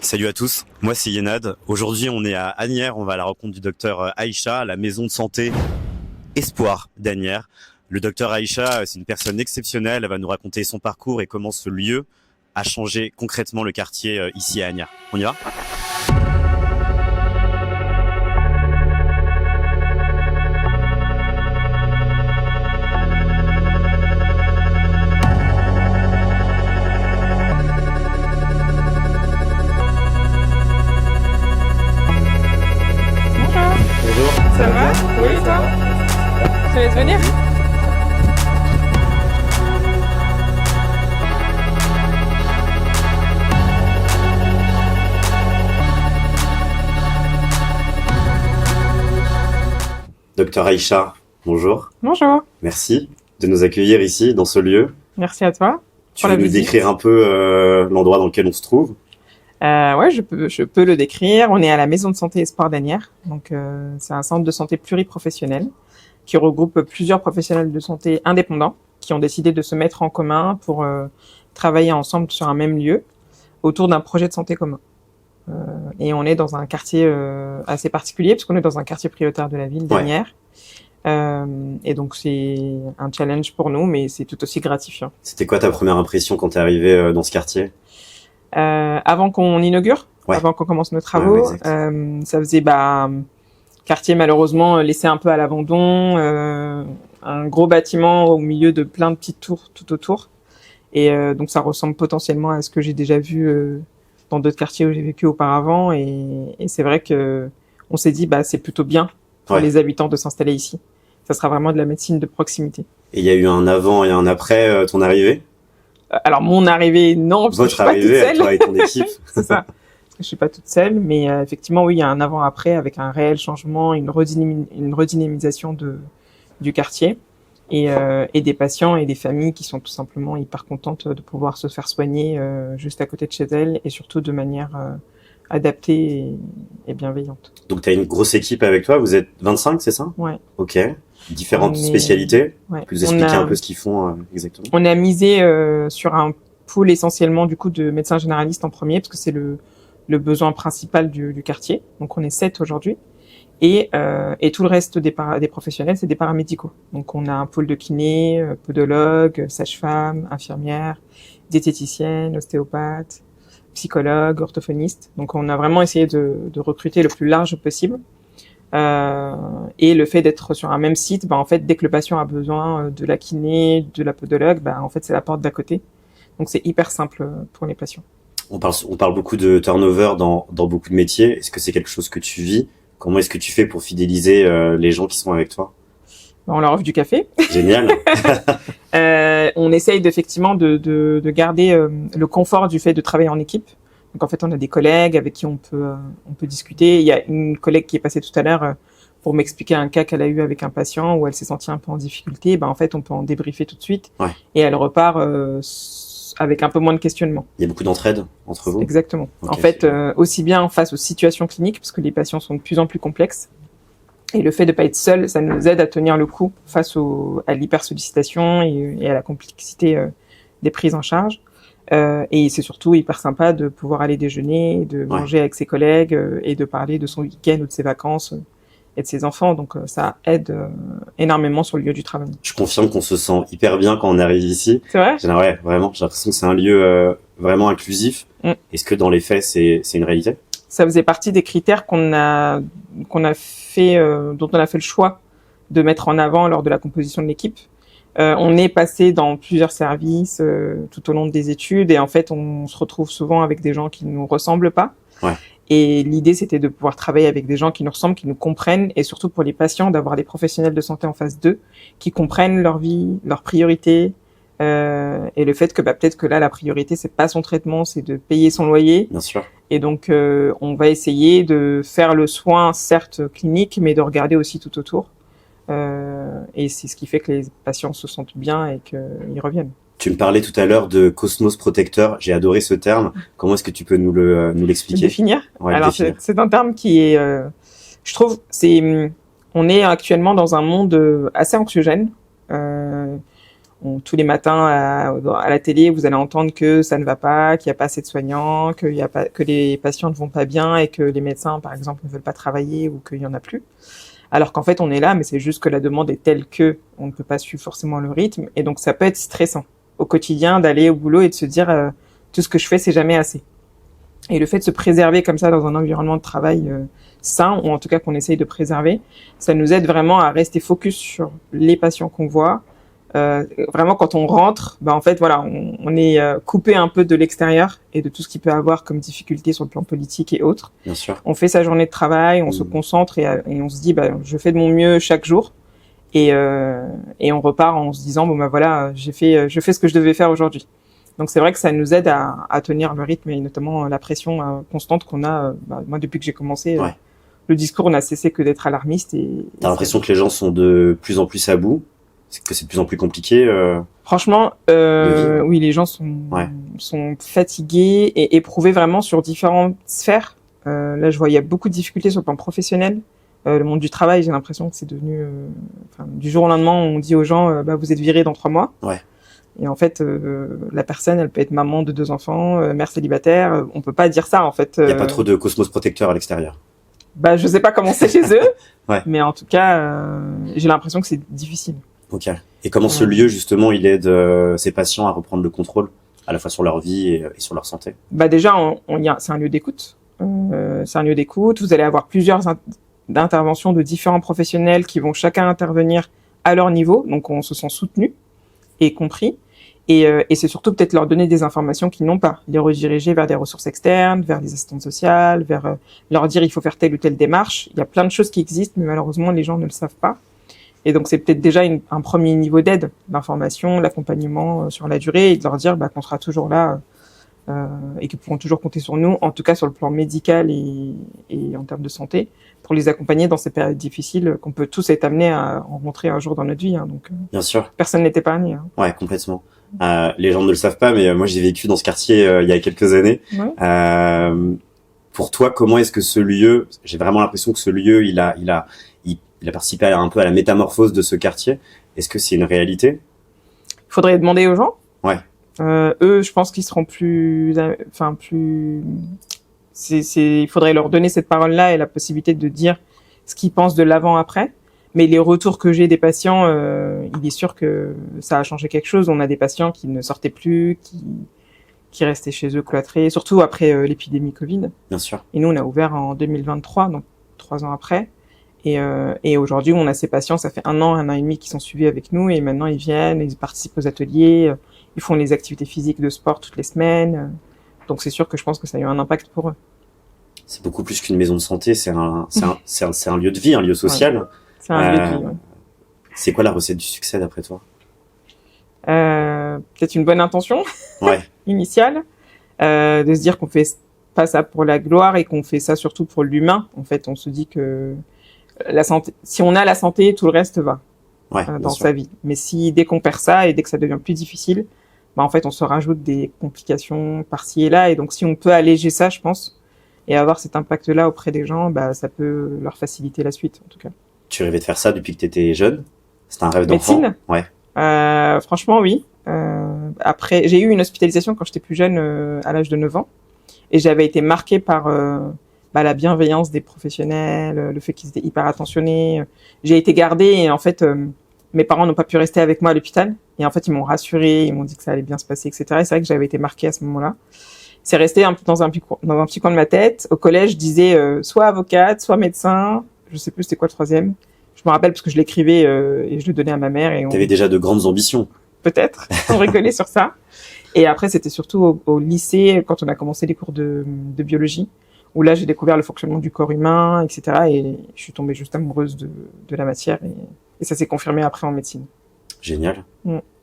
Salut à tous, moi c'est Yenad. Aujourd'hui on est à Asnières, on va à la rencontre du docteur Aïcha, à la maison de santé Espoir d'Asnières. Le docteur Aïcha, c'est une personne exceptionnelle, elle va nous raconter son parcours et comment ce lieu a changé concrètement le quartier ici à Asnières. On y va ? Bonjour. Ça va? Oui, toi? Tu te laisses venir? Docteur Aïcha, bonjour. Bonjour. Merci de nous accueillir ici, dans ce lieu. Merci à toi Tu pour veux la nous visite. décrire un peu l'endroit dans lequel on se trouve ? Ouais, je peux le décrire. On est à la maison de santé Espoir d'Asnières. Donc, c'est un centre de santé pluriprofessionnel qui regroupe plusieurs professionnels de santé indépendants qui ont décidé de se mettre en commun pour travailler ensemble sur un même lieu autour d'un projet de santé commun. Et on est dans un quartier assez particulier parce qu'on est dans un quartier prioritaire de la ville d'Asnières. Et donc, c'est un challenge pour nous, mais c'est tout aussi gratifiant. C'était quoi ta première impression quand t'es arrivé dans ce quartier ? Avant qu'on inaugure, avant qu'on commence nos travaux, ça faisait quartier malheureusement laissé un peu à l'abandon, un gros bâtiment au milieu de plein de petites tours tout autour, et donc ça ressemble potentiellement à ce que j'ai déjà vu dans d'autres quartiers où j'ai vécu auparavant, et c'est vrai que on s'est dit c'est plutôt bien pour les habitants de s'installer ici. Ça sera vraiment de la médecine de proximité. Et il y a eu un avant et un après ton arrivée ? Alors mon arrivée, non, parce que je suis pas toute seule. Toi et ton équipe. C'est ça. Parce que je suis pas toute seule, mais effectivement, oui, il y a un avant-après avec un réel changement, une redynamisation du quartier et des patients et des familles qui sont tout simplement hyper contentes de pouvoir se faire soigner juste à côté de chez elles et surtout de manière adaptée et bienveillante. Donc tu as une grosse équipe avec toi, vous êtes 25, c'est ça ? Ouais. OK. Différentes spécialités. Ouais. Tu peux nous expliquer un peu ce qu'ils font exactement ? On a misé sur un pool essentiellement du coup de médecins généralistes en premier parce que c'est le besoin principal du quartier. Donc on est 7 aujourd'hui et tout le reste des professionnels c'est des paramédicaux. Donc on a un pôle de kiné, podologue, sage-femme, infirmière, diététicienne, ostéopathe, psychologue, orthophoniste. Donc on a vraiment essayé de recruter le plus large possible. Et le fait d'être sur un même site, en fait, dès que le patient a besoin de la kiné, de la podologue, en fait, c'est la porte d'à côté. Donc, c'est hyper simple pour les patients. On parle beaucoup de turnover dans beaucoup de métiers. Est-ce que c'est quelque chose que tu vis ? Comment est-ce que tu fais pour fidéliser les gens qui sont avec toi ? On leur offre du café. Génial. On essaye effectivement de garder le confort du fait de travailler en équipe. Donc en fait, on a des collègues avec qui on peut discuter. Il y a une collègue qui est passée tout à l'heure pour m'expliquer un cas qu'elle a eu avec un patient où elle s'est sentie un peu en difficulté. En fait, on peut en débriefer tout de suite et elle repart avec un peu moins de questionnement. Il y a beaucoup d'entraide entre vous ? Exactement. Okay, en fait, aussi bien face aux situations cliniques, parce que les patients sont de plus en plus complexes, et le fait de pas être seul, ça nous aide à tenir le coup face à l'hypersollicitation et à la complexité des prises en charge. Et c'est surtout hyper sympa de pouvoir aller déjeuner, de manger avec ses collègues et de parler de son week-end ou de ses vacances et de ses enfants. Donc ça aide énormément sur le lieu du travail. Je confirme qu'on se sent hyper bien quand on arrive ici. C'est vrai ? Ouais, vraiment. J'ai l'impression que c'est un lieu vraiment inclusif. Est-ce que dans les faits, c'est une réalité ? Ça faisait partie des critères dont on a fait le choix de mettre en avant lors de la composition de l'équipe. On est passé dans plusieurs services tout au long des études et en fait, on se retrouve souvent avec des gens qui nous ressemblent pas. Et l'idée, c'était de pouvoir travailler avec des gens qui nous ressemblent, qui nous comprennent et surtout pour les patients, d'avoir des professionnels de santé en face d'eux qui comprennent leur vie, leurs priorités et le fait que peut-être que là, la priorité, c'est pas son traitement, c'est de payer son loyer. Bien sûr. Et donc, on va essayer de faire le soin, certes clinique, mais de regarder aussi tout autour. Et c'est ce qui fait que les patients se sentent bien et qu'ils reviennent. Tu me parlais tout à l'heure de Cosmos Protecteur. J'ai adoré ce terme. Comment est-ce que tu peux nous l'expliquer ? Définir. Ouais, alors, c'est un terme qui est, je trouve, on est actuellement dans un monde assez anxiogène. tous les matins à la télé, vous allez entendre que ça ne va pas, qu'il n'y a pas assez de soignants, que les patients ne vont pas bien et que les médecins, par exemple, ne veulent pas travailler ou qu'il y en a plus. Alors qu'en fait, on est là, mais c'est juste que la demande est telle que on ne peut pas suivre forcément le rythme. Et donc, ça peut être stressant au quotidien d'aller au boulot et de se dire tout ce que je fais, c'est jamais assez. Et le fait de se préserver comme ça dans un environnement de travail sain, ou en tout cas qu'on essaye de préserver, ça nous aide vraiment à rester focus sur les patients qu'on voit. Vraiment, quand on rentre, en fait, voilà, on est coupé un peu de l'extérieur et de tout ce qui peut avoir comme difficulté sur le plan politique et autres. Bien sûr. On fait sa journée de travail, on se concentre et on se dit, je fais de mon mieux chaque jour. Et on repart en se disant, voilà, je fais ce que je devais faire aujourd'hui. Donc c'est vrai que ça nous aide à tenir le rythme et notamment la pression constante qu'on a. Moi, depuis que j'ai commencé, le discours n'a cessé que d'être alarmiste. T'as l'impression que les gens sont de plus en plus à bout, que c'est de plus en plus compliqué. Franchement, oui, les gens sont fatigués et éprouvés vraiment sur différentes sphères. Là, je vois, il y a beaucoup de difficultés sur le plan professionnel. Le monde du travail, j'ai l'impression que c'est devenu, du jour au lendemain, on dit aux gens, vous êtes virés dans 3 mois. Ouais. Et en fait, la personne, elle peut être maman de 2 enfants, mère célibataire. On peut pas dire ça, en fait. Il y a pas trop de cosmos protecteurs à l'extérieur. Je sais pas comment c'est chez eux. Ouais. Mais en tout cas, j'ai l'impression que c'est difficile. Ok. Et comment ce lieu, justement, il aide ses patients à reprendre le contrôle, à la fois sur leur vie et sur leur santé? Déjà, c'est un lieu d'écoute. C'est un lieu d'écoute. Vous allez avoir plusieurs interventions de différents professionnels qui vont chacun intervenir à leur niveau. Donc, on se sent soutenu et compris. Et c'est surtout peut-être leur donner des informations qu'ils n'ont pas, les rediriger vers des ressources externes, vers des assistantes sociales, vers leur dire il faut faire telle ou telle démarche. Il y a plein de choses qui existent, mais malheureusement les gens ne le savent pas. Et donc c'est peut-être déjà un premier niveau d'aide, d'information, l'accompagnement sur la durée, et de leur dire qu'on sera toujours là et qu'ils pourront toujours compter sur nous, en tout cas sur le plan médical et en termes de santé, pour les accompagner dans ces périodes difficiles qu'on peut tous être amenés à rencontrer un jour dans notre vie. Donc bien sûr, personne n'est épargné. Ouais, complètement. Les gens ne le savent pas, mais moi j'ai vécu dans ce quartier il y a quelques années. Ouais. Pour toi, comment est-ce que ce lieu, j'ai vraiment l'impression que ce lieu, il a participé un peu à la métamorphose de ce quartier. Est-ce que c'est une réalité? Il faudrait demander aux gens. Ouais. Eux, je pense qu'ils seront il faudrait leur donner cette parole-là et la possibilité de dire ce qu'ils pensent de l'avant-après. Mais les retours que j'ai des patients, il est sûr que ça a changé quelque chose. On a des patients qui ne sortaient plus, qui restaient chez eux cloîtrés, surtout après l'épidémie Covid. Bien sûr. Et nous, on a ouvert en 2023, donc 3 ans après. Et aujourd'hui, on a ces patients, ça fait 1 an et demi qu'ils sont suivis avec nous, et maintenant ils viennent, ils participent aux ateliers, ils font les activités physiques de sport toutes les semaines. Donc c'est sûr que je pense que ça a eu un impact pour eux. C'est beaucoup plus qu'une maison de santé, c'est un lieu de vie, un lieu social. Ouais. C'est un lieu de vie, ouais. C'est quoi la recette du succès d'après toi? Peut-être une bonne intention initiale, de se dire qu'on fait pas ça pour la gloire et qu'on fait ça surtout pour l'humain. En fait, on se dit que la santé, si on a la santé, tout le reste va dans sa vie. Mais dès qu'on perd ça et dès que ça devient plus difficile, en fait, on se rajoute des complications par-ci et là. Et donc, si on peut alléger ça, je pense, et avoir cet impact-là auprès des gens, ça peut leur faciliter la suite, en tout cas. Tu rêvais de faire ça depuis que tu étais jeune? C'était un rêve d'enfant? Médecine? Ouais. Franchement, oui. Après, j'ai eu une hospitalisation quand j'étais plus jeune, à l'âge de 9 ans. Et j'avais été marquée par la bienveillance des professionnels, le fait qu'ils étaient hyper attentionnés. J'ai été gardée et en fait, mes parents n'ont pas pu rester avec moi à l'hôpital. Et en fait, ils m'ont rassurée, ils m'ont dit que ça allait bien se passer, etc. Et c'est vrai que j'avais été marquée à ce moment-là. C'est resté un peu dans un petit coin de ma tête. Au collège, je disais soit avocate, soit médecin. Je sais plus c'était quoi le troisième. Je me rappelle parce que je l'écrivais et je le donnais à ma mère. T'avais déjà de grandes ambitions. Peut-être. On rigolait sur ça. Et après, c'était surtout au lycée, quand on a commencé les cours de biologie, où là, j'ai découvert le fonctionnement du corps humain, etc. Et je suis tombée juste amoureuse de la matière. Et ça s'est confirmé après en médecine. Génial.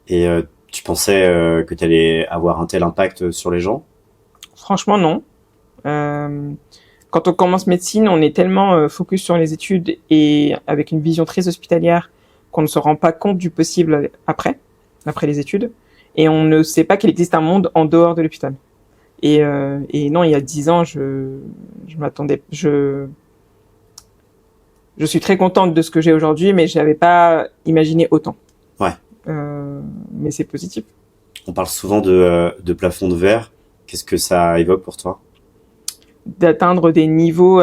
Et tu pensais que tu allais avoir un tel impact sur les gens? Franchement, non. Quand on commence médecine, on est tellement focus sur les études et avec une vision très hospitalière qu'on ne se rend pas compte du possible après les études. Et on ne sait pas qu'il existe un monde en dehors de l'hôpital. Et non, il y a 10 ans, je m'attendais, je suis très contente de ce que j'ai aujourd'hui, mais j'avais pas imaginé autant. Ouais. c'est positif. On parle souvent de plafond de verre. Qu'est-ce que ça évoque pour toi? D'atteindre des niveaux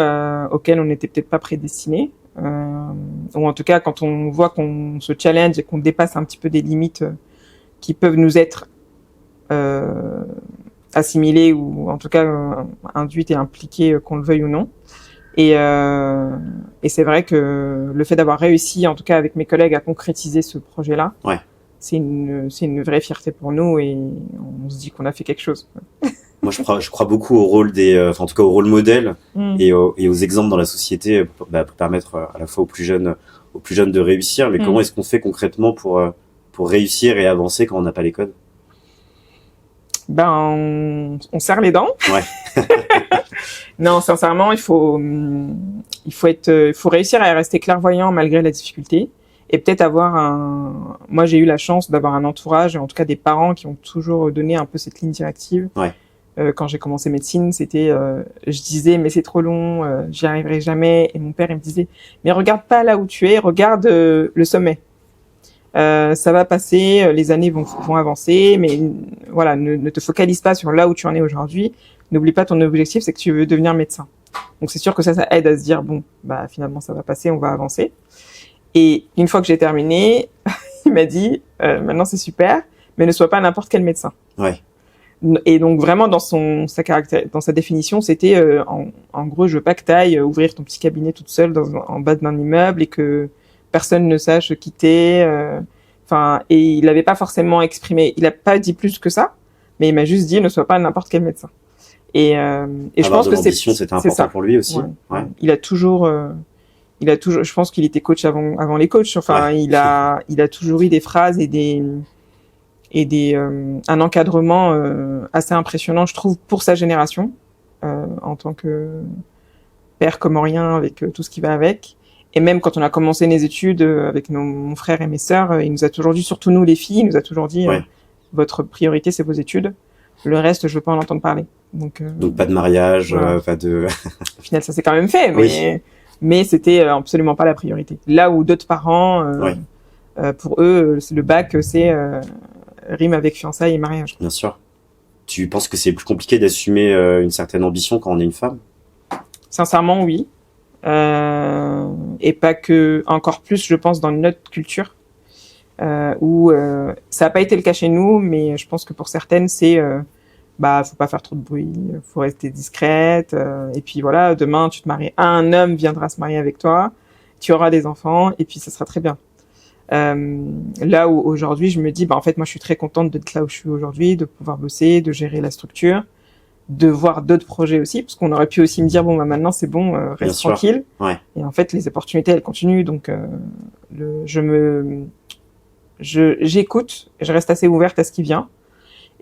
auxquels on n'était peut-être pas prédestiné. Ou en tout cas, quand on voit qu'on se challenge et qu'on dépasse un petit peu des limites qui peuvent nous être assimilées ou en tout cas induites et impliquées, qu'on le veuille ou non. Et c'est vrai que le fait d'avoir réussi, en tout cas avec mes collègues, à concrétiser ce projet-là, ouais. c'est une vraie fierté pour nous et on se dit qu'on a fait quelque chose. Moi, je crois beaucoup au rôle en tout cas au rôle modèle et aux exemples dans la société pour permettre à la fois aux plus jeunes de réussir. Mais comment est-ce qu'on fait concrètement pour réussir et avancer quand on n'a pas les codes? On serre les dents. Ouais. Non, sincèrement, il faut réussir à rester clairvoyant malgré la difficulté et peut-être moi, j'ai eu la chance d'avoir un entourage et en tout cas des parents qui ont toujours donné un peu cette ligne directive. Ouais. Quand j'ai commencé médecine, c'était, je disais, mais c'est trop long, j'y arriverai jamais. Et mon père, il me disait, mais regarde pas là où tu es, regarde le sommet. Ça va passer, les années vont avancer, mais voilà, ne te focalise pas sur là où tu en es aujourd'hui. N'oublie pas ton objectif, c'est que tu veux devenir médecin. Donc c'est sûr que ça aide à se dire, bon, finalement ça va passer, on va avancer. Et une fois que j'ai terminé, il m'a dit, maintenant c'est super, mais ne sois pas n'importe quel médecin. Ouais. Et donc vraiment dans sa définition, c'était en gros, je veux pas que t'ailles ouvrir ton petit cabinet toute seule en bas d'un immeuble et que personne ne sache qui t'es. Et il avait pas forcément exprimé, il a pas dit plus que ça, mais il m'a juste dit ne sois pas n'importe quel médecin. Et je pense que c'était important pour lui aussi. Ouais. Ouais. Il a toujours, je pense qu'il était coach avant les coachs. Enfin, ouais. il a toujours eu des phrases et un encadrement assez impressionnant, je trouve, pour sa génération, en tant que père comorien avec tout ce qui va avec. Et même quand on a commencé les études avec mon frère et mes sœurs, il nous a toujours dit, surtout nous les filles, il nous a toujours dit, votre priorité c'est vos études, le reste je veux pas en entendre parler. Donc pas de mariage, voilà. Pas de. Au final ça s'est quand même fait, mais c'était absolument pas la priorité. Là où d'autres parents, pour eux, le bac c'est rime avec fiançailles et mariage. Bien sûr. Tu penses que c'est plus compliqué d'assumer une certaine ambition quand on est une femme? Sincèrement, oui. Et pas que, encore plus, je pense, dans notre culture, où ça n'a pas été le cas chez nous, mais je pense que pour certaines, c'est faut pas faire trop de bruit, faut rester discrète, et puis voilà, demain tu te maries, un homme viendra se marier avec toi, tu auras des enfants, et puis ça sera très bien. Là où aujourd'hui je me dis en fait moi je suis très contente d'être là où je suis aujourd'hui, de pouvoir bosser, de gérer la structure, de voir d'autres projets aussi, parce qu'on aurait pu aussi me dire maintenant c'est bon, reste tranquille. Ouais. Et en fait les opportunités elles continuent, donc j'écoute, je reste assez ouverte à ce qui vient,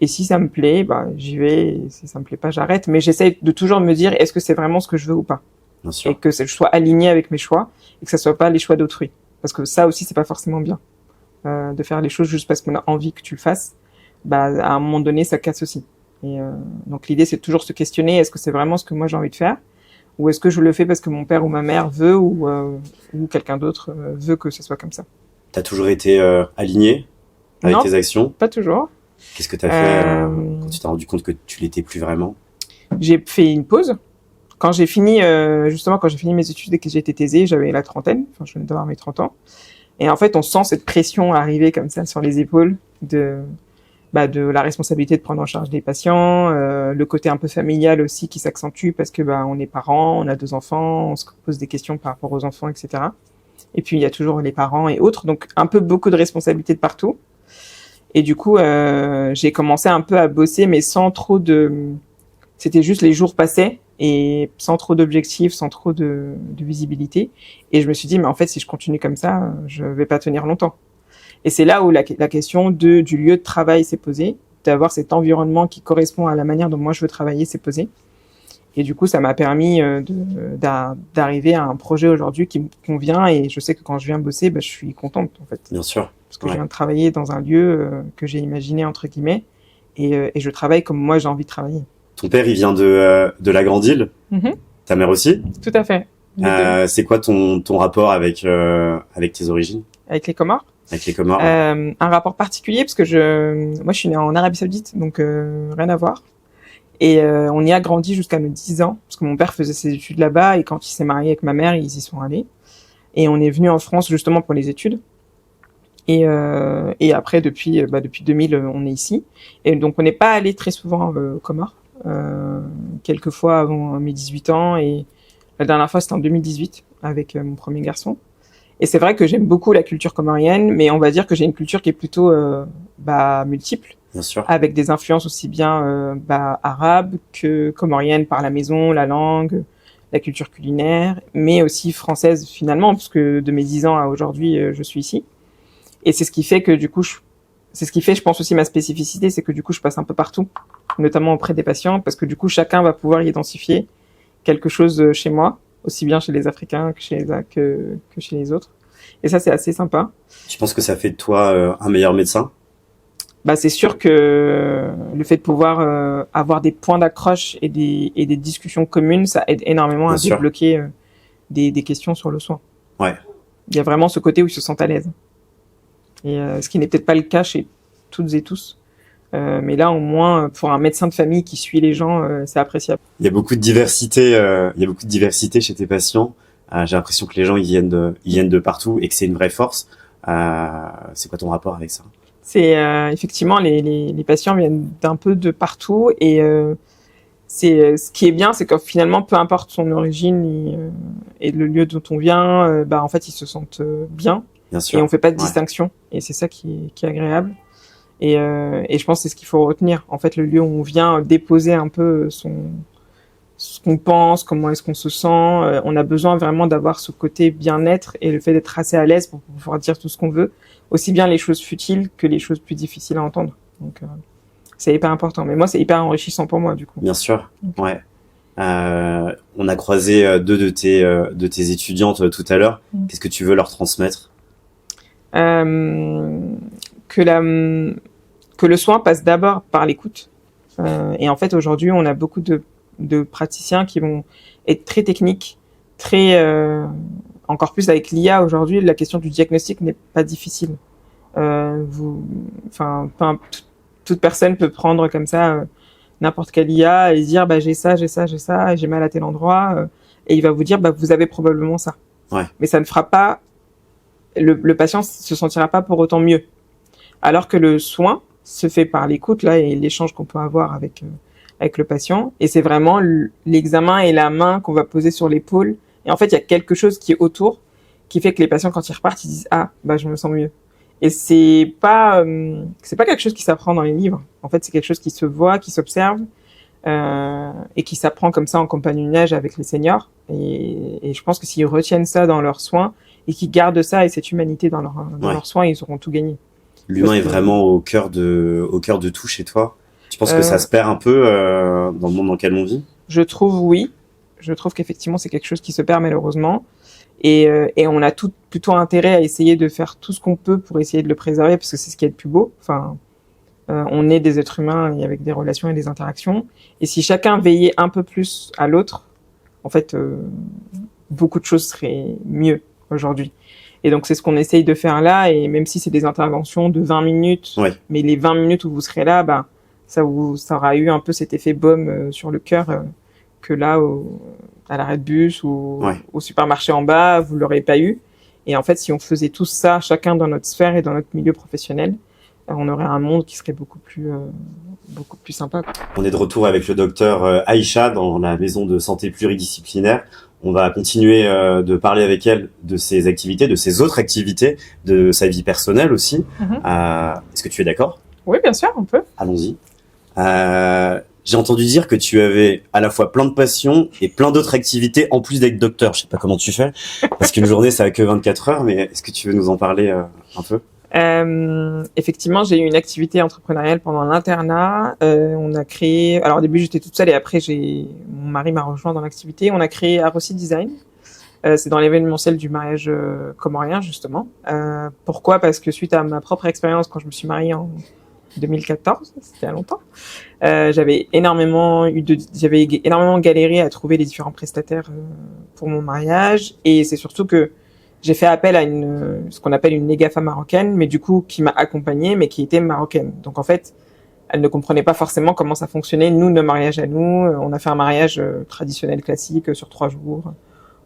et si ça me plaît j'y vais, et si ça me plaît pas j'arrête, mais j'essaie de toujours me dire est-ce que c'est vraiment ce que je veux ou pas. Bien sûr. Et que je sois alignée avec mes choix et que ça soit pas les choix d'autrui. Parce que ça aussi, c'est pas forcément bien. De faire les choses juste parce qu'on a envie que tu le fasses. À un moment donné, ça casse aussi. Et donc l'idée, c'est toujours se questionner, est-ce que c'est vraiment ce que moi j'ai envie de faire? Ou est-ce que je le fais parce que mon père ou ma mère veut ou quelqu'un d'autre veut que ce soit comme ça? T'as toujours été aligné avec tes actions? Pas toujours. Qu'est-ce que t'as fait quand tu t'es rendu compte que tu l'étais plus vraiment? J'ai fait une pause. Quand j'ai fini mes études et que j'ai été thésée, j'avais la trentaine. Enfin, je venais d'avoir mes 30 ans. Et en fait, on sent cette pression arriver comme ça sur les épaules de la responsabilité de prendre en charge des patients, le côté un peu familial aussi qui s'accentue parce que on est parents, on a 2 enfants, on se pose des questions par rapport aux enfants, etc. Et puis il y a toujours les parents et autres, donc un peu beaucoup de responsabilités de partout. Et du coup, j'ai commencé un peu à bosser, mais sans trop c'était juste les jours passaient et sans trop d'objectifs, sans trop de visibilité. Et je me suis dit, mais en fait, si je continue comme ça, je vais pas tenir longtemps. Et c'est là où la question du lieu de travail s'est posée, d'avoir cet environnement qui correspond à la manière dont moi je veux travailler s'est posée. Et du coup, ça m'a permis d'arriver à un projet aujourd'hui qui me convient. Et je sais que quand je viens bosser, je suis contente, en fait. Bien sûr. Parce que je viens de travailler dans un lieu que j'ai imaginé, entre guillemets, et je travaille comme moi j'ai envie de travailler. Ton père, il vient de la Grande Île. Mm-hmm. Ta mère aussi? Tout à fait. C'est quoi ton rapport avec tes origines? Avec les Comores? Avec les Comores. Un rapport particulier parce que moi je suis née en Arabie Saoudite, donc rien à voir. Et on y a grandi jusqu'à nos 10 ans, parce que mon père faisait ses études là-bas, et quand il s'est marié avec ma mère, ils y sont allés. Et on est venu en France justement pour les études. Et après, depuis 2000, on est ici. Et donc, on n'est pas allé très souvent aux Comores, quelques fois avant mes 18 ans. Et la dernière fois, c'était en 2018, avec mon premier garçon. Et c'est vrai que j'aime beaucoup la culture comorienne, mais on va dire que j'ai une culture qui est plutôt multiple. Bien sûr. Avec des influences aussi bien arabes que comoriennes par la maison, la langue, la culture culinaire, mais aussi française finalement, puisque de mes 10 ans à aujourd'hui, je suis ici. Et c'est ce qui fait que du coup, je pense aussi ma spécificité, c'est que du coup, je passe un peu partout, notamment auprès des patients, parce que du coup, chacun va pouvoir identifier quelque chose chez moi, aussi bien chez les Africains que chez les autres. Et ça, c'est assez sympa. Tu penses que ça fait de toi un meilleur médecin? C'est sûr que le fait de pouvoir avoir des points d'accroche et des discussions communes, ça aide énormément à débloquer des questions sur le soin. Ouais. Il y a vraiment ce côté où ils se sentent à l'aise. Et ce qui n'est peut-être pas le cas chez toutes et tous. Mais là, au moins, pour un médecin de famille qui suit les gens, c'est appréciable. Il y a beaucoup de diversité. Il y a beaucoup de diversité chez tes patients. J'ai l'impression que les gens ils viennent de partout et que c'est une vraie force. C'est quoi ton rapport avec ça? C'est effectivement les patients viennent d'un peu de partout et c'est ce qui est bien, c'est que finalement, peu importe son origine et le lieu dont on vient, en fait, ils se sentent bien. Bien sûr. Et on fait pas de distinction. Et c'est ça qui est agréable. Et je pense que c'est ce qu'il faut retenir. En fait, le lieu où on vient déposer un peu ce qu'on pense, comment est-ce qu'on se sent. On a besoin vraiment d'avoir ce côté bien-être et le fait d'être assez à l'aise pour pouvoir dire tout ce qu'on veut. Aussi bien les choses futiles que les choses plus difficiles à entendre. Donc, c'est hyper important. Mais moi, c'est hyper enrichissant pour moi, du coup. Bien sûr. Ouais. On a croisé deux de tes étudiantes tout à l'heure. Qu'est-ce que tu veux leur transmettre? Que le soin passe d'abord par l'écoute. Et en fait, aujourd'hui, on a beaucoup de praticiens qui vont être très techniques, encore plus avec l'IA aujourd'hui, la question du diagnostic n'est pas difficile. Toute personne peut prendre comme ça n'importe quelle IA et dire j'ai ça, j'ai mal à tel endroit, et il va vous dire vous avez probablement ça. Ouais. Mais ça ne fera pas, le patient se sentira pas pour autant mieux. Alors que le soin se fait par l'écoute là et l'échange qu'on peut avoir avec le patient, et c'est vraiment l'examen et la main qu'on va poser sur l'épaule. Et en fait, il y a quelque chose qui est autour, qui fait que les patients, quand ils repartent, ils disent je me sens mieux. Et c'est pas quelque chose qui s'apprend dans les livres. En fait, c'est quelque chose qui se voit, qui s'observe, et qui s'apprend comme ça en compagnonnage avec les seniors. Et je pense que s'ils retiennent ça dans leurs soins et qu'ils gardent ça et cette humanité dans leurs soins, ils auront tout gagné. L'humain est vraiment au cœur de tout chez toi. Tu penses que ça se perd un peu dans le monde dans lequel on vit? Je trouve oui. Je trouve qu'effectivement, c'est quelque chose qui se perd malheureusement. Et on a plutôt intérêt à essayer de faire tout ce qu'on peut pour essayer de le préserver, parce que c'est ce qui est le plus beau. Enfin, on est des êtres humains et avec des relations et des interactions. Et si chacun veillait un peu plus à l'autre, en fait, beaucoup de choses seraient mieux aujourd'hui. Et donc, c'est ce qu'on essaye de faire là. Et même si c'est des interventions de 20 minutes, mais les 20 minutes où vous serez là, ça aura eu un peu cet effet baume sur le cœur que là, à l'arrêt de bus ou au supermarché en bas, vous l'aurez pas eu. Et en fait, si on faisait tout ça, chacun dans notre sphère et dans notre milieu professionnel, on aurait un monde qui serait beaucoup plus sympa. On est de retour avec le docteur Aïcha dans la maison de santé pluridisciplinaire. On va continuer de parler avec elle de ses activités, de ses autres activités, de sa vie personnelle aussi. Est-ce que tu es d'accord? Oui, bien sûr, on peut. Allons-y. J'ai entendu dire que tu avais à la fois plein de passions et plein d'autres activités en plus d'être docteur. Je sais pas comment tu fais, parce qu'une journée ça a que 24 heures, mais est-ce que tu veux nous en parler un peu? Effectivement, j'ai eu une activité entrepreneuriale pendant l'internat. On a créé, alors au début j'étais toute seule et après mon mari m'a rejoint dans l'activité. On a créé Arossi Design. C'est dans l'événementiel du mariage comorien justement. Pourquoi? Parce que suite à ma propre expérience quand je me suis mariée en 2014, c'était il y a longtemps, j'avais énormément galéré à trouver les différents prestataires pour mon mariage, et c'est surtout que j'ai fait appel à ce qu'on appelle une négafa marocaine, mais du coup qui m'a accompagnée, mais qui était marocaine. Donc en fait, elle ne comprenait pas forcément comment ça fonctionnait. Nous, nos mariages à nous, on a fait un mariage traditionnel classique sur 3 jours.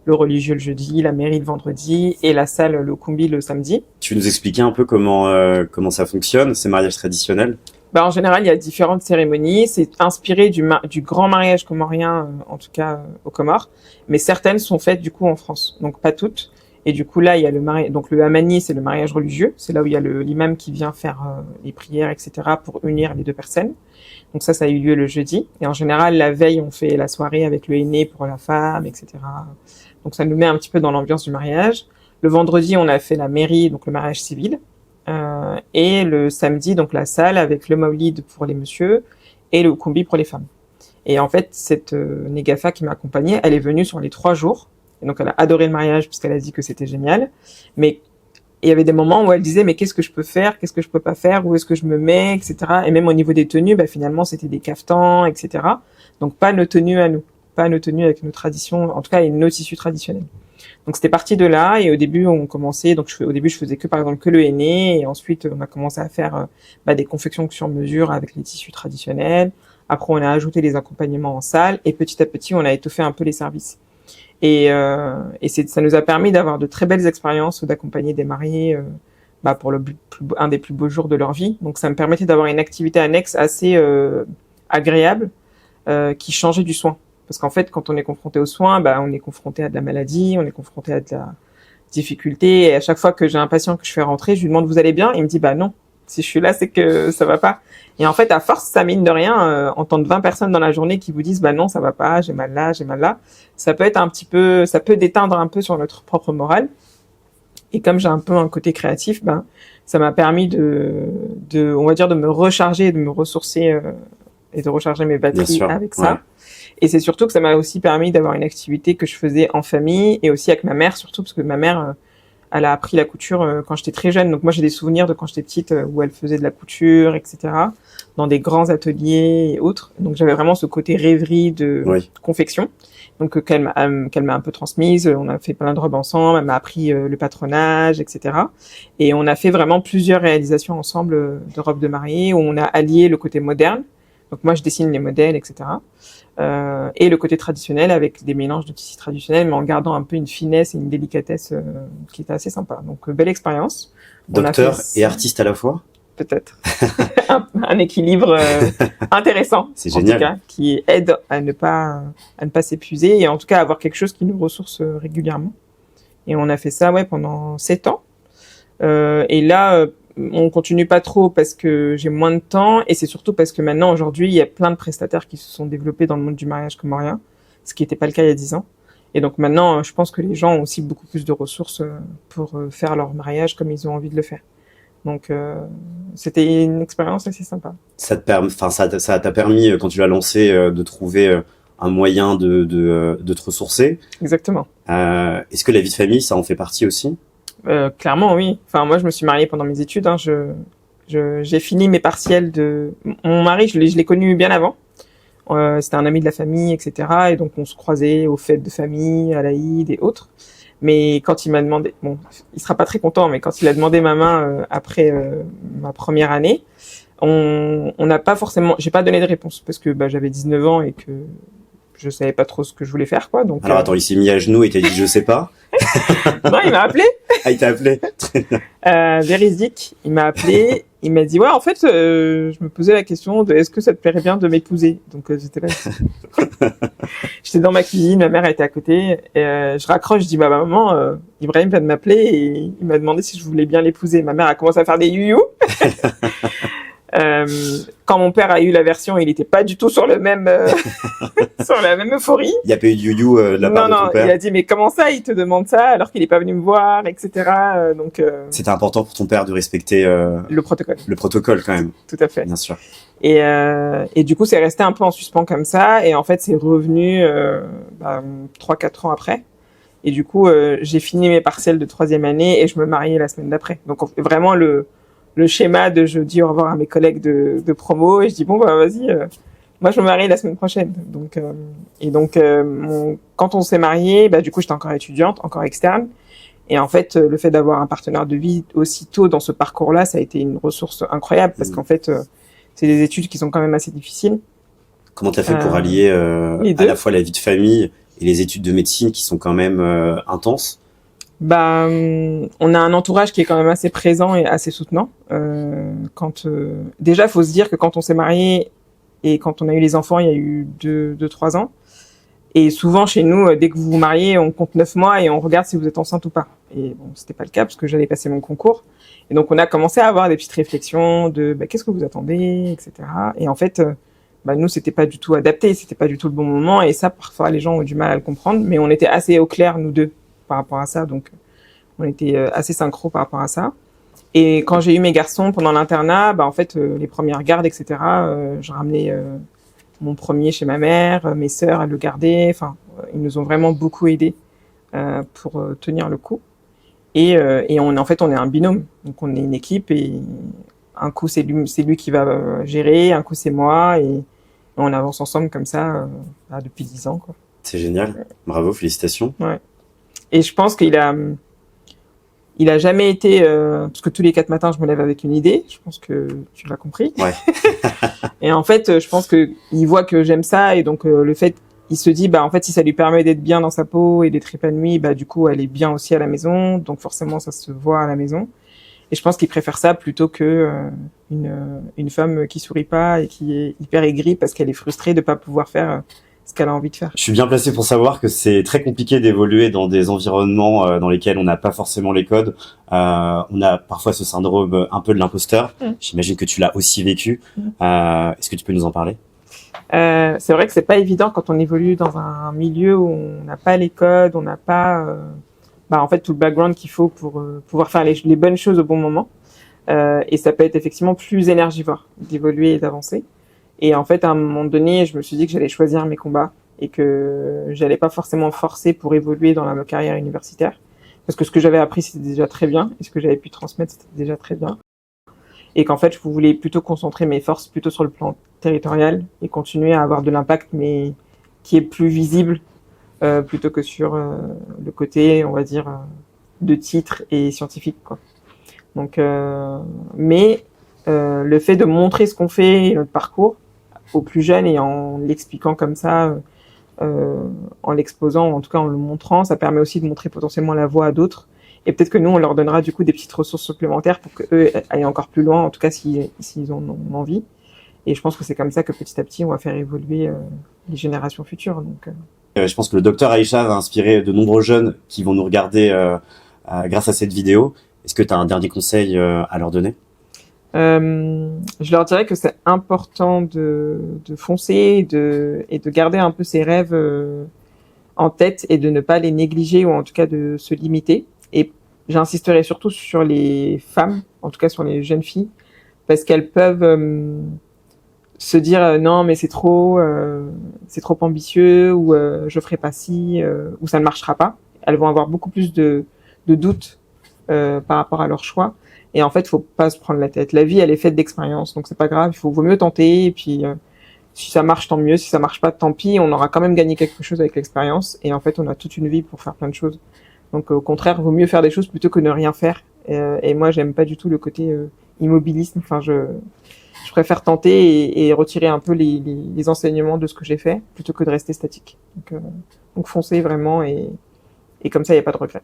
Le religieux le jeudi, la mairie le vendredi et la salle, le kumbi, le samedi. Tu nous expliquais un peu comment ça fonctionne, ces mariages traditionnels? En général, il y a différentes cérémonies. C'est inspiré du grand mariage comorien, en tout cas aux Comores. Mais certaines sont faites du coup en France, donc pas toutes. Et du coup là, il y a le mariage. Donc le hamani, c'est le mariage religieux. C'est là où il y a l'imam qui vient faire les prières, etc. pour unir les 2 personnes. Donc ça a eu lieu le jeudi. Et en général, la veille, on fait la soirée avec le henné pour la femme, etc. Donc ça nous met un petit peu dans l'ambiance du mariage. Le vendredi, on a fait la mairie, donc le mariage civil. Et le samedi, donc la salle avec le maulid pour les messieurs et le kumbi pour les femmes. Et en fait, cette négafa qui m'a accompagnée, elle est venue sur les 3 jours. Et donc elle a adoré le mariage puisqu'elle a dit que c'était génial. Mais il y avait des moments où elle disait mais qu'est-ce que je peux faire, qu'est-ce que je peux pas faire, où est-ce que je me mets, etc. Et même au niveau des tenues, finalement c'était des caftans, etc. Donc pas nos tenues à nous, pas nos tenues avec nos traditions, en tout cas avec nos tissus traditionnels. Donc c'était parti de là et au début on commençait, donc au début je faisais par exemple que le henné et ensuite on a commencé à faire des confections sur mesure avec les tissus traditionnels. Après on a ajouté les accompagnements en salle et petit à petit on a étoffé un peu les services. Et ça nous a permis d'avoir de très belles expériences, d'accompagner des mariés pour un des plus beaux jours de leur vie. Donc ça me permettait d'avoir une activité annexe assez agréable qui changeait du soin. Parce qu'en fait, quand on est confronté aux soins, on est confronté à de la maladie, on est confronté à de la difficulté. Et à chaque fois que j'ai un patient que je fais rentrer, je lui demande vous allez bien? Il me dit non. Si je suis là, c'est que ça va pas. Et en fait, à force, ça mine de rien, entendre 20 personnes dans la journée qui vous disent non, ça va pas, j'ai mal là, j'ai mal là, ça peut être ça peut déteindre un peu sur notre propre morale. Et comme j'ai un peu un côté créatif, ça m'a permis on va dire, de me recharger, de me ressourcer et de recharger mes batteries avec ça. Ouais. Et c'est surtout que ça m'a aussi permis d'avoir une activité que je faisais en famille et aussi avec ma mère, surtout parce que ma mère, elle a appris la couture quand j'étais très jeune. Donc moi, j'ai des souvenirs de quand j'étais petite où elle faisait de la couture, etc., dans des grands ateliers et autres. Donc j'avais vraiment ce côté rêverie de confection. Donc qu'elle m'a un peu transmise. On a fait plein de robes ensemble. Elle m'a appris le patronage, etc. Et on a fait vraiment plusieurs réalisations ensemble de robes de mariée où on a allié le côté moderne. Donc moi, je dessine les modèles, etc. Et le côté traditionnel avec des mélanges de tissus traditionnels, mais en gardant un peu une finesse et une délicatesse qui était assez sympa. Donc belle expérience. Docteur et artiste à la fois. Peut-être un équilibre intéressant. C'est génial. En tout cas, qui aide à ne pas s'épuiser et en tout cas à avoir quelque chose qui nous ressource régulièrement. Et on a fait ça pendant 7 ans. Et là, on continue pas trop parce que j'ai moins de temps et c'est surtout parce que maintenant, aujourd'hui, il y a plein de prestataires qui se sont développés dans le monde du mariage comorien, ce qui n'était pas le cas il y a 10 ans. Et donc maintenant, je pense que les gens ont aussi beaucoup plus de ressources pour faire leur mariage comme ils ont envie de le faire. Donc c'était une expérience assez sympa. Ça t'a permis quand tu l'as lancé de trouver un moyen de te ressourcer. Exactement. Est-ce que la vie de famille, ça en fait partie aussi? Clairement, oui. Enfin, moi, je me suis mariée pendant mes études. J'ai fini mes partiels mon mari, je l'ai connu bien avant. C'était un ami de la famille, etc. Et donc, on se croisait aux fêtes de famille, à l'Aïd et autres. Mais quand il m'a demandé, il sera pas très content, mais quand il a demandé ma main après ma première année, on n'a pas forcément, j'ai pas donné de réponse parce que j'avais 19 ans et que je savais pas trop ce que je voulais faire, quoi. Donc alors attends, il s'est mis à genoux et t'a dit je sais pas. Non, il m'a appelé. Ah, il t'a appelé. Véridique, il m'a appelé. Il m'a dit en fait, je me posais la question de est-ce que ça te plairait bien de m'épouser. Donc j'étais là. J'étais dans ma cuisine, ma mère était à côté. Et, je raccroche, je dis maman, Ibrahim vient de m'appeler et il m'a demandé si je voulais bien l'épouser. Ma mère a commencé à faire des you-you. Quand mon père a eu la version, il était pas du tout sur le même sur la même euphorie. Il y a pas eu de you-you de la part de ton père. Il a dit mais comment ça, il te demande ça alors qu'il est pas venu me voir, etc. Donc c'était important pour ton père de respecter le protocole. Le protocole quand même. Tout à fait. Bien sûr. Et du coup, c'est resté un peu en suspens comme ça. Et en fait, c'est revenu 3-4 ans après. Et du coup, j'ai fini mes partiels de 3e année et je me mariais la semaine d'après. Donc vraiment le schéma de je dis au revoir à mes collègues de promo et je dis vas-y, moi je me marie la semaine prochaine. Donc quand on s'est mariés, du coup j'étais encore étudiante, encore externe Et en fait, le fait d'avoir un partenaire de vie aussitôt dans ce parcours-là, ça a été une ressource incroyable parce qu'en fait, c'est des études qui sont quand même assez difficiles. Comment t'as fait pour allier à la fois la vie de famille et les études de médecine qui sont quand même intenses? Bah, on a un entourage qui est quand même assez présent et assez soutenant. Déjà, faut se dire que quand on s'est marié et quand on a eu les enfants, il y a eu 3 ans. Et souvent, chez nous, dès que vous vous mariez, on compte 9 mois et on regarde si vous êtes enceinte ou pas. Et bon, c'était pas le cas parce que j'allais passer mon concours. Et donc, on a commencé à avoir des petites réflexions de qu'est-ce que vous attendez, etc. Et en fait, nous, c'était pas du tout adapté, c'était pas du tout le bon moment. Et ça, parfois, les gens ont du mal à le comprendre. Mais on était assez au clair, nous deux, par rapport à ça. Donc, on était assez synchro par rapport à ça. Et quand j'ai eu mes garçons pendant l'internat, en fait, les premières gardes, etc., je ramenais mon premier chez ma mère, mes sœurs, elles le gardaient. Enfin, ils nous ont vraiment beaucoup aidés pour tenir le coup. Et en fait, on est un binôme. Donc, on est une équipe et un coup, c'est lui qui va gérer, un coup, c'est moi. Et on avance ensemble comme ça depuis 10 ans, quoi. C'est génial. Bravo, félicitations. Ouais. Et je pense qu'il a jamais été parce que tous les 4 matins je me lève avec une idée, je pense que tu l'as compris. Ouais. Et en fait, je pense que il voit que j'aime ça et donc le fait il se dit en fait si ça lui permet d'être bien dans sa peau et d'être épanoui, du coup elle est bien aussi à la maison, donc forcément ça se voit à la maison. Et je pense qu'il préfère ça plutôt que une femme qui sourit pas et qui est hyper aigrie parce qu'elle est frustrée de pas pouvoir faire ce qu'elle a envie de faire. Je suis bien placé pour savoir que c'est très compliqué d'évoluer dans des environnements dans lesquels on n'a pas forcément les codes. On a parfois ce syndrome un peu de l'imposteur. J'imagine que tu l'as aussi vécu. Est-ce que tu peux nous en parler? C'est vrai que c'est pas évident quand on évolue dans un milieu où on n'a pas les codes, on n'a pas en fait tout le background qu'il faut pour pouvoir faire les bonnes choses au bon moment. Et ça peut être effectivement plus énergivore d'évoluer et d'avancer. Et en fait, à un moment donné, je me suis dit que j'allais choisir mes combats et que j'allais pas forcément forcer pour évoluer dans ma carrière universitaire. Parce que ce que j'avais appris, c'était déjà très bien. Et ce que j'avais pu transmettre, c'était déjà très bien. Et qu'en fait, je voulais plutôt concentrer mes forces plutôt sur le plan territorial et continuer à avoir de l'impact, mais qui est plus visible plutôt que sur le côté, on va dire, de titre et scientifique, quoi. Donc, le fait de montrer ce qu'on fait et notre parcours aux plus jeunes et en l'expliquant comme ça, en l'exposant, en tout cas en le montrant, ça permet aussi de montrer potentiellement la voie à d'autres. Et peut-être que nous, on leur donnera du coup des petites ressources supplémentaires pour qu'eux aillent encore plus loin, en tout cas s'ils en ont envie. Et je pense que c'est comme ça que petit à petit, on va faire évoluer les générations futures. Donc, je pense que le docteur Aïcha va inspirer de nombreux jeunes qui vont nous regarder grâce à cette vidéo. Est-ce que tu as un dernier conseil à leur donner? Je leur dirais que c'est important de foncer et de garder un peu ses rêves en tête et de ne pas les négliger ou en tout cas de se limiter. Et j'insisterai surtout sur les femmes, en tout cas sur les jeunes filles, parce qu'elles peuvent se dire non mais c'est trop ambitieux ou je ferai pas ci ou ça ne marchera pas. Elles vont avoir beaucoup plus de doutes par rapport à leur choix. Et en fait, faut pas se prendre la tête. La vie, elle est faite d'expériences, donc c'est pas grave. Vaut mieux tenter. Et puis, si ça marche, tant mieux. Si ça marche pas, tant pis. On aura quand même gagné quelque chose avec l'expérience. Et en fait, on a toute une vie pour faire plein de choses. Donc, au contraire, vaut mieux faire des choses plutôt que ne rien faire. Et moi, j'aime pas du tout le côté immobilisme. Enfin, je préfère tenter et retirer un peu les enseignements de ce que j'ai fait plutôt que de rester statique. Donc foncez vraiment et comme ça, il y a pas de regret.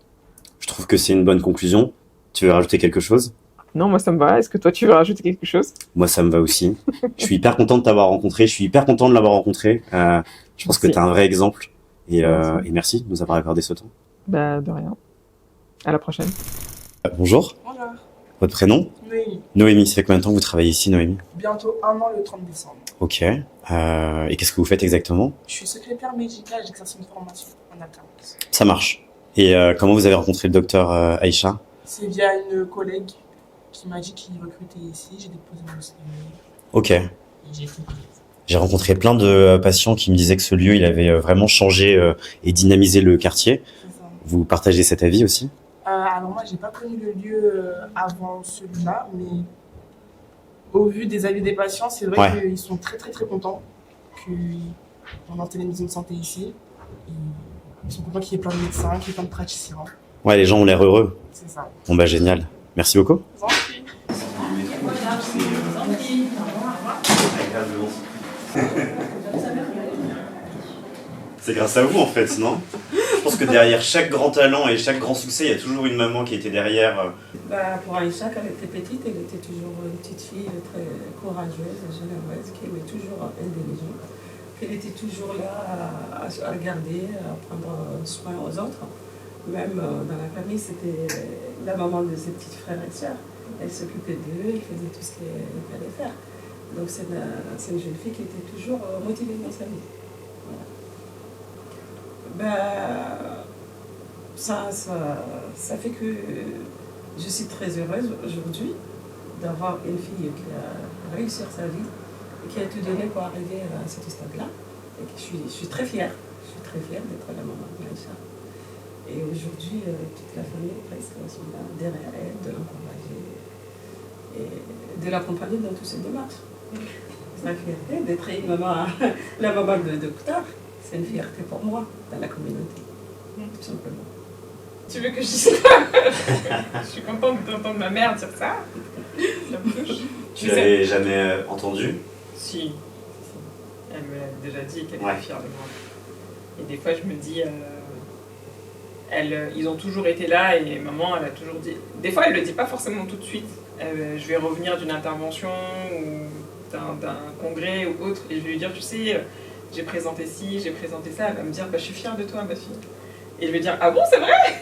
Je trouve que c'est une bonne conclusion. Tu veux rajouter quelque chose? Non, moi ça me va. Est-ce que toi tu veux rajouter quelque chose? Moi ça me va aussi. Je suis hyper content de t'avoir rencontré. Je suis hyper content de l'avoir rencontré. Je pense que t'es un vrai exemple. Et merci de nous avoir accordé ce temps. De rien. À la prochaine. Bonjour. Bonjour. Votre prénom? Noémie. Noémie, ça fait combien de temps que vous travaillez ici, Noémie? Bientôt 1 an le 30 décembre. Ok. Et qu'est-ce que vous faites exactement? Je suis secrétaire médicale, j'exerce une formation en alternance. Ça marche. Et comment vous avez rencontré le docteur Aïcha? C'est via une collègue qui m'a dit qu'il recrutait ici. J'ai déposé mon CV. Ok. Et j'ai fait. J'ai rencontré plein de patients qui me disaient que ce lieu, il avait vraiment changé et dynamisé le quartier. C'est ça. Vous partagez cet avis aussi? Alors moi, j'ai pas connu le lieu avant celui-là, mais au vu des avis des patients, c'est vrai qu'ils sont très très très contents qu'on installe une maison de santé ici. Et ils sont contents qu'il y ait plein de médecins, qu'il y ait plein de praticiens. Ouais, les gens ont l'air heureux. C'est ça. Bon bah génial. Merci beaucoup. C'est grâce à vous en fait, non? Je pense que derrière chaque grand talent et chaque grand succès, il y a toujours une maman qui était derrière. Pour Aïcha, quand elle était petite, elle était toujours une petite fille très courageuse, généreuse, qui aimait toujours aider les gens. Elle était toujours là à regarder, à prendre soin aux autres. Même dans la famille, c'était la maman de ses petits frères et sœurs. Elle s'occupait d'eux, elle faisait tout ce qu'elle fallait faire. Donc c'est une jeune fille qui était toujours motivée dans sa vie. Voilà. Ça fait que je suis très heureuse aujourd'hui d'avoir une fille qui a réussi sa vie et qui a tout donné pour arriver à ce stade-là. Et je suis très fière. Je suis très fière d'être la maman d'Aïcha. Et aujourd'hui, toute la famille presque sont là derrière elle, de l'encourager et de l'accompagner dans toutes ses démarches. C'est la fierté d'être une maman, la maman de docteur. C'est une fierté pour moi dans la communauté, tout simplement. Tu veux que je dise ça? Je suis contente d'entendre ma mère dire ça. Ça me touche. Tu l'avais jamais entendu? Si. Elle me l'a déjà dit qu'elle Ouais. était fière de moi. Et des fois, je me dis, ils ont toujours été là et maman, elle a toujours dit. Des fois, elle le dit pas forcément tout de suite. Je vais revenir d'une intervention ou d'un congrès ou autre et je vais lui dire, tu sais, j'ai présenté ci, j'ai présenté ça. Elle va me dire, bah, je suis fière de toi, ma fille. Et je vais dire, ah bon, c'est vrai?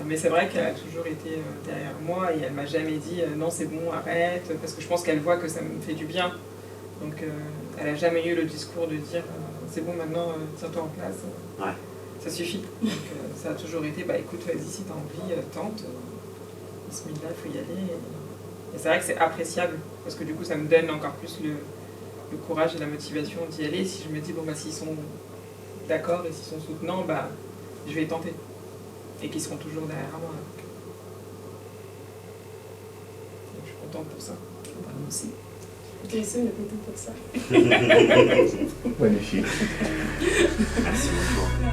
Mais c'est vrai qu'elle a toujours été derrière moi et elle m'a jamais dit, non, c'est bon, arrête, parce que je pense qu'elle voit que ça me fait du bien. Donc, elle a jamais eu le discours de dire, c'est bon, maintenant, tiens-toi en place. Ouais. Ça suffit. Donc, ça a toujours été, bah écoute, vas-y, si t'as envie, tente. Bismillah, il faut y aller. Et c'est vrai que c'est appréciable, parce que du coup, ça me donne encore plus le courage et la motivation d'y aller. Si je me dis, bon, bah s'ils sont d'accord et s'ils sont soutenants, bah je vais tenter. Et qu'ils seront toujours derrière moi. Donc, je suis contente pour ça. Moi aussi. Toi aussi, on est content pour ça. Magnifique. Merci beaucoup.